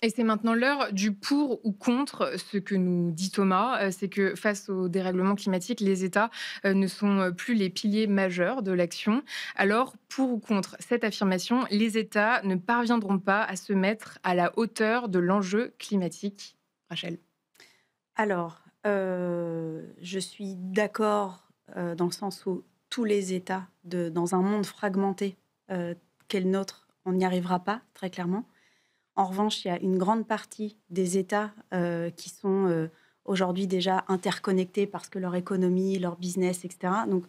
Et c'est maintenant l'heure du pour ou contre. Ce que nous dit Thomas, c'est que face au dérèglement climatique, les États ne sont plus les piliers majeurs de l'action. Alors, pour ou contre cette affirmation, les États ne parviendront pas à se mettre à la hauteur de l'enjeu climatique. Rachel. Alors, je suis d'accord, dans le sens où tous les États dans un monde fragmenté, qu'est le nôtre, on n'y arrivera pas, très clairement. En revanche, il y a une grande partie des États, qui sont, aujourd'hui déjà interconnectés parce que leur économie, leur business et cetera, donc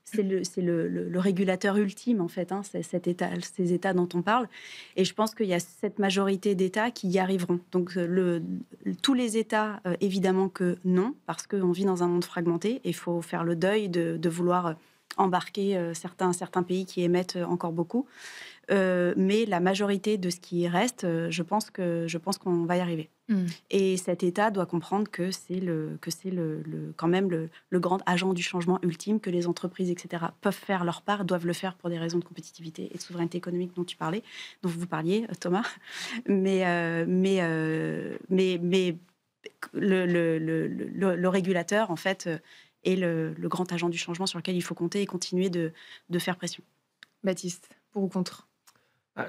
c'est le régulateur ultime en fait, hein, c'est cet État ces États dont on parle, et je pense qu'il y a cette majorité d'États qui y arriveront. Donc tous les États, évidemment que non, parce qu'on vit dans un monde fragmenté et il faut faire le deuil de vouloir, embarquer, certains pays qui émettent, encore beaucoup. Mais la majorité de ce qui reste, je pense qu'on va y arriver. Hmm. Et cet État doit comprendre que c'est quand même le grand agent du changement ultime, que les entreprises, etc., peuvent faire leur part, doivent le faire pour des raisons de compétitivité et de souveraineté économique dont vous parliez, Thomas. Mais le régulateur, en fait, est le grand agent du changement sur lequel il faut compter et continuer de faire pression. Baptiste, pour ou contre?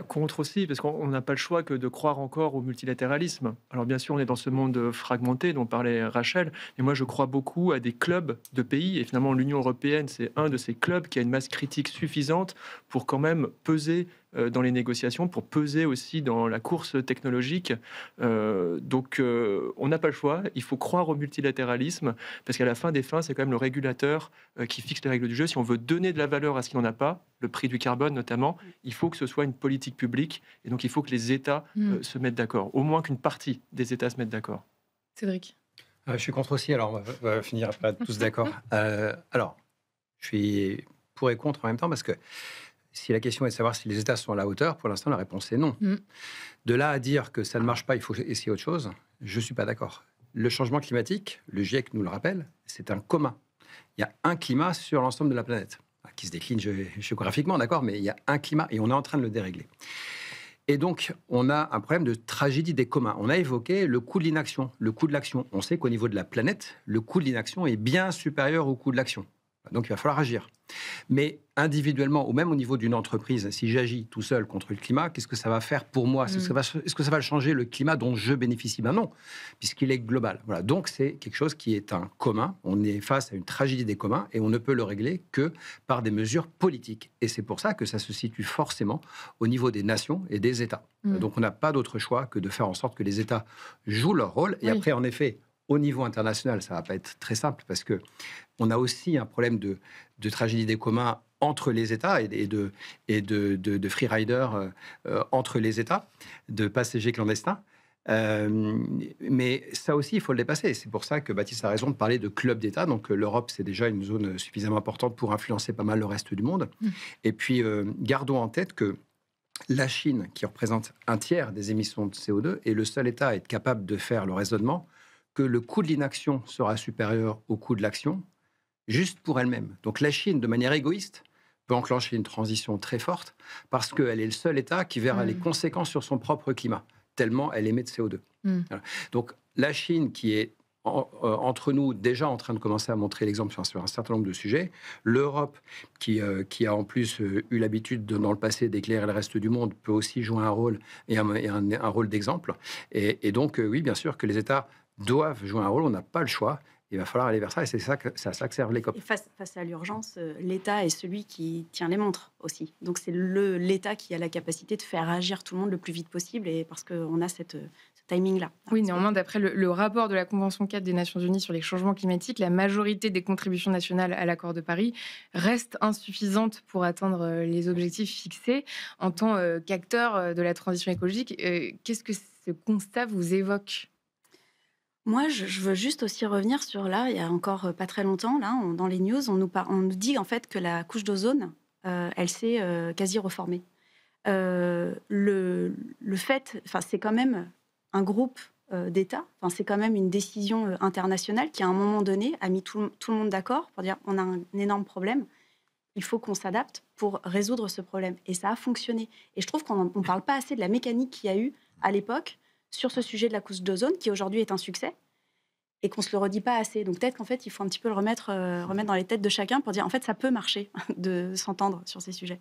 Contre aussi, parce qu'on n'a pas le choix que de croire encore au multilatéralisme. Alors bien sûr, on est dans ce monde fragmenté dont parlait Rachel, mais moi je crois beaucoup à des clubs de pays, et finalement l'Union européenne, c'est un de ces clubs qui a une masse critique suffisante pour quand même peser dans les négociations, pour peser aussi dans la course technologique. Donc on n'a pas le choix, il faut croire au multilatéralisme, parce qu'à la fin des fins, c'est quand même le régulateur qui fixe les règles du jeu. Si on veut donner de la valeur à ce qu'il n'en a pas, le prix du carbone notamment, il faut que ce soit une politique publique, et donc il faut que les États se mettent d'accord, au moins qu'une partie des États se mettent d'accord. Cédric. Je suis contre aussi, alors on va finir par être tous d'accord. Alors, je suis pour et contre en même temps, parce que si la question est de savoir si les États sont à la hauteur, pour l'instant, la réponse est non. De là à dire que ça ne marche pas, il faut essayer autre chose, je ne suis pas d'accord. Le changement climatique, le GIEC nous le rappelle, c'est un commun. Il y a un climat sur l'ensemble de la planète, qui se décline géographiquement, d'accord, mais il y a un climat et on est en train de le dérégler. Et donc, on a un problème de tragédie des communs. On a évoqué le coût de l'inaction, le coût de l'action. On sait qu'au niveau de la planète, le coût de l'inaction est bien supérieur au coût de l'action. Donc, il va falloir agir. Mais individuellement, ou même au niveau d'une entreprise, si j'agis tout seul contre le climat, qu'est-ce que ça va faire pour moi ? Est-ce que ça va changer le climat dont je bénéficie ? Ben non, puisqu'il est global. Voilà. Donc, c'est quelque chose qui est un commun. On est face à une tragédie des communs et on ne peut le régler que par des mesures politiques. Et c'est pour ça que ça se situe forcément au niveau des nations et des États. Donc, on n'a pas d'autre choix que de faire en sorte que les États jouent leur rôle. Et après, en effet, au niveau international, ça ne va pas être très simple parce que on a aussi un problème de tragédie des communs entre les États et de freeriders entre les États, de passagers clandestins. Mais ça aussi, il faut le dépasser. C'est pour ça que Baptiste a raison de parler de club d'États. Donc l'Europe, c'est déjà une zone suffisamment importante pour influencer pas mal le reste du monde. Et puis, gardons en tête que la Chine, qui représente un tiers des émissions de CO2, est le seul État à être capable de faire le raisonnement que le coût de l'inaction sera supérieur au coût de l'action, juste pour elle-même. Donc la Chine, de manière égoïste, peut enclencher une transition très forte parce qu'elle est le seul État qui verra les conséquences sur son propre climat, tellement elle émet de CO2. Voilà. Donc la Chine, qui est entre nous déjà en train de commencer à montrer l'exemple sur un certain nombre de sujets, l'Europe, qui a en plus eu l'habitude dans le passé d'éclairer le reste du monde, peut aussi jouer un rôle et un rôle d'exemple. Et donc, oui, bien sûr que les États doivent jouer un rôle, on n'a pas le choix. Il va falloir aller vers ça, et c'est ça que servent les COP. Et face à l'urgence, l'État est celui qui tient les montres aussi. Donc c'est l'État qui a la capacité de faire agir tout le monde le plus vite possible, et parce qu'on a ce timing-là. Oui, néanmoins, d'après le rapport de la Convention 4 des Nations Unies sur les changements climatiques, la majorité des contributions nationales à l'accord de Paris reste insuffisante pour atteindre les objectifs fixés. En tant qu'acteur de la transition écologique, qu'est-ce que ce constat vous évoque ? Moi, je veux juste aussi revenir sur là, il y a encore pas très longtemps, là, dans les news, on nous dit en fait que la couche d'ozone, elle s'est quasi reformée. Le fait, enfin, c'est quand même un groupe d'États, enfin, c'est quand même une décision internationale qui, à un moment donné, a mis tout le monde d'accord pour dire on a un énorme problème, il faut qu'on s'adapte pour résoudre ce problème. Et ça a fonctionné. Et je trouve qu'on ne parle pas assez de la mécanique qu'il y a eu à l'époque sur ce sujet de la couche d'ozone, qui aujourd'hui est un succès, et qu'on ne se le redit pas assez. Donc peut-être qu'en fait, il faut un petit peu le remettre dans les têtes de chacun pour dire, en fait, ça peut marcher de s'entendre sur ces sujets.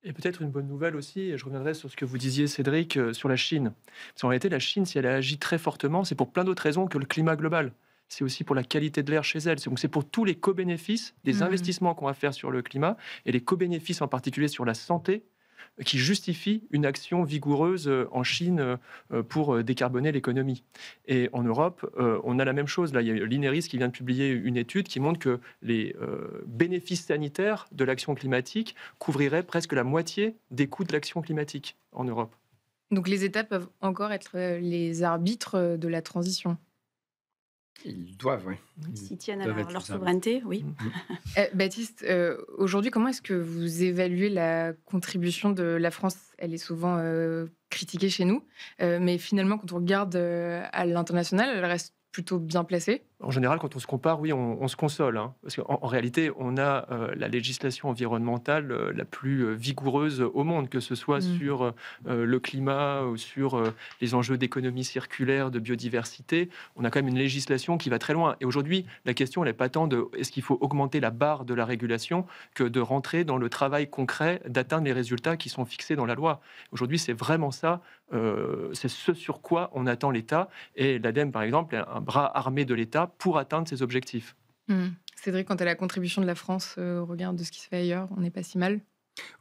Et peut-être une bonne nouvelle aussi, et je reviendrai sur ce que vous disiez, Cédric, sur la Chine. Parce qu'en réalité, la Chine, si elle a agi très fortement, c'est pour plein d'autres raisons que le climat global. C'est aussi pour la qualité de l'air chez elle. Donc c'est pour tous les co-bénéfices des investissements qu'on va faire sur le climat, et les co-bénéfices en particulier sur la santé, qui justifient une action vigoureuse en Chine pour décarboner l'économie. Et en Europe, on a la même chose. Là, il y a l'INERIS qui vient de publier une étude qui montre que les bénéfices sanitaires de l'action climatique couvriraient presque la moitié des coûts de l'action climatique en Europe. Donc les États peuvent encore être les arbitres de la transition. Ils doivent, oui. S'ils tiennent à doivent être leur les souveraineté, oui. Baptiste, aujourd'hui, comment est-ce que vous évaluez la contribution de la France? Elle est souvent critiquée chez nous, mais finalement, quand on regarde à l'international, elle reste plutôt bien placée. En général, quand on se compare, oui, on se console. Parce qu'en réalité, on a la législation environnementale la plus vigoureuse au monde, que ce soit sur le climat ou sur les enjeux d'économie circulaire, de biodiversité. On a quand même une législation qui va très loin. Et aujourd'hui, la question, elle n'est pas tant de est-ce qu'il faut augmenter la barre de la régulation que de rentrer dans le travail concret d'atteindre les résultats qui sont fixés dans la loi. Aujourd'hui, c'est vraiment ça. C'est ce sur quoi on attend l'État. Et l'ADEME, par exemple, est un bras armé de l'État pour atteindre ses objectifs. Cédric, quant à la contribution de la France au regard de ce qui se fait ailleurs, on n'est pas si mal?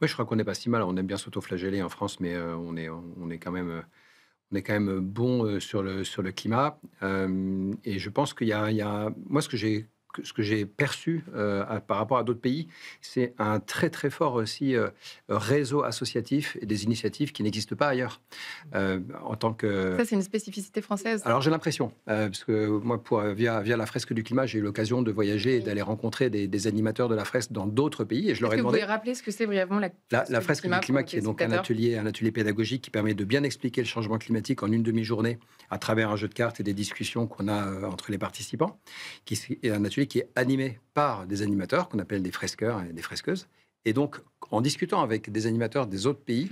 Oui, je crois qu'on n'est pas si mal. On aime bien s'auto-flageller en France, mais on est quand même bon sur le climat. Et je pense qu'il y a moi, ce que j'ai perçu par rapport à d'autres pays, c'est un très très fort aussi réseau associatif et des initiatives qui n'existent pas ailleurs. En tant que... Ça, c'est une spécificité française. Alors j'ai l'impression, parce que moi, via la fresque du climat, j'ai eu l'occasion de voyager et d'aller rencontrer des animateurs de la fresque dans d'autres pays, et je leur ai demandé... Vous pouvez rappeler ce que c'est brièvement la fresque du climat, qui est donc un atelier pédagogique qui permet de bien expliquer le changement climatique en une demi-journée à travers un jeu de cartes et des discussions qu'on a entre les participants, qui est un atelier qui est animé par des animateurs qu'on appelle des fresqueurs et des fresqueuses. Et donc, en discutant avec des animateurs des autres pays,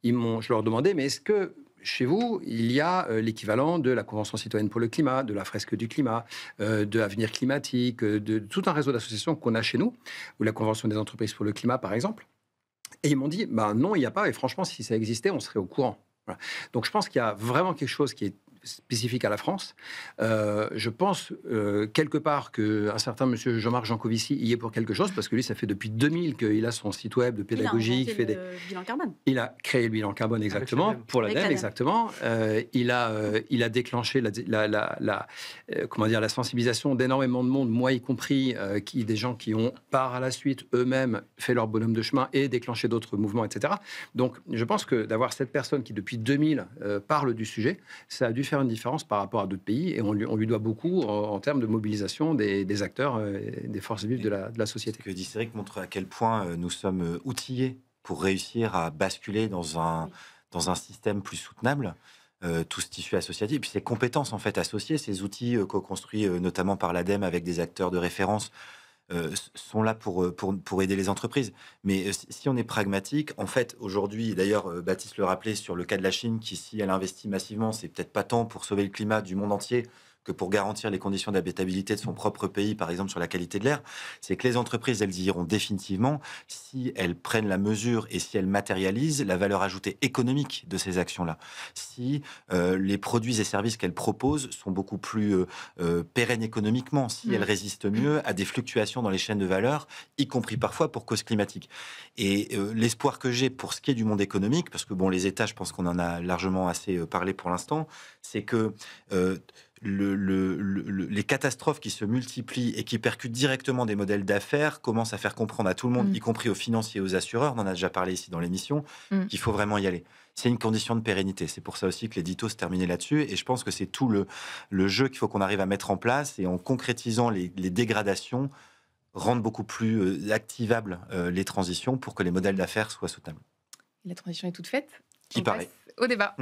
je leur demandais, mais est-ce que chez vous, il y a l'équivalent de la Convention citoyenne pour le climat, de la fresque du climat, de Avenir climatique, de tout un réseau d'associations qu'on a chez nous, ou la Convention des entreprises pour le climat, par exemple? Et ils m'ont dit, non, il n'y a pas, et franchement, si ça existait, on serait au courant. Voilà. Donc, je pense qu'il y a vraiment quelque chose qui est spécifique à la France. Je pense quelque part qu'un certain monsieur Jean-Marc Jancovici y est pour quelque chose, parce que lui, ça fait depuis 2000 qu'il a son site web de pédagogie. Il a inventé le bilan carbone. Il a créé le bilan carbone, exactement, pour l'ADEME, exactement. Il a déclenché la sensibilisation d'énormément de monde, moi y compris, des gens qui ont par la suite eux-mêmes fait leur bonhomme de chemin et déclenché d'autres mouvements, etc. Donc, je pense que d'avoir cette personne qui, depuis 2000, parle du sujet, ça a dû faire une différence par rapport à d'autres pays, et on lui doit beaucoup en termes de mobilisation des acteurs, des forces vives de la société. Ce que dit Cédric montre à quel point nous sommes outillés pour réussir à basculer dans un système plus soutenable. Tout ce tissu associatif, et puis ces compétences en fait associées, ces outils co-construits notamment par l'ADEME avec des acteurs de référence, sont là pour aider les entreprises. Mais si on est pragmatique, en fait, aujourd'hui, d'ailleurs, Baptiste le rappelait sur le cas de la Chine, qui, si elle investit massivement, c'est peut-être pas tant pour sauver le climat du monde entier que pour garantir les conditions d'habitabilité de son propre pays, par exemple sur la qualité de l'air. C'est que les entreprises, elles y iront définitivement si elles prennent la mesure et si elles matérialisent la valeur ajoutée économique de ces actions-là. Si les produits et services qu'elles proposent sont beaucoup plus pérennes économiquement, si elles résistent mieux à des fluctuations dans les chaînes de valeur, y compris parfois pour cause climatique. Et l'espoir que j'ai pour ce qui est du monde économique, parce que bon, les États, je pense qu'on en a largement assez parlé pour l'instant, c'est que les catastrophes qui se multiplient et qui percutent directement des modèles d'affaires commencent à faire comprendre à tout le monde, y compris aux financiers et aux assureurs, on en a déjà parlé ici dans l'émission, qu'il faut vraiment y aller. C'est une condition de pérennité. C'est pour ça aussi que l'édito se terminait là-dessus. Et je pense que c'est tout le jeu qu'il faut qu'on arrive à mettre en place, et en concrétisant les dégradations, rendre beaucoup plus activables les transitions pour que les modèles d'affaires soient soutenables. La transition est toute faite. Qui paraît. Au débat.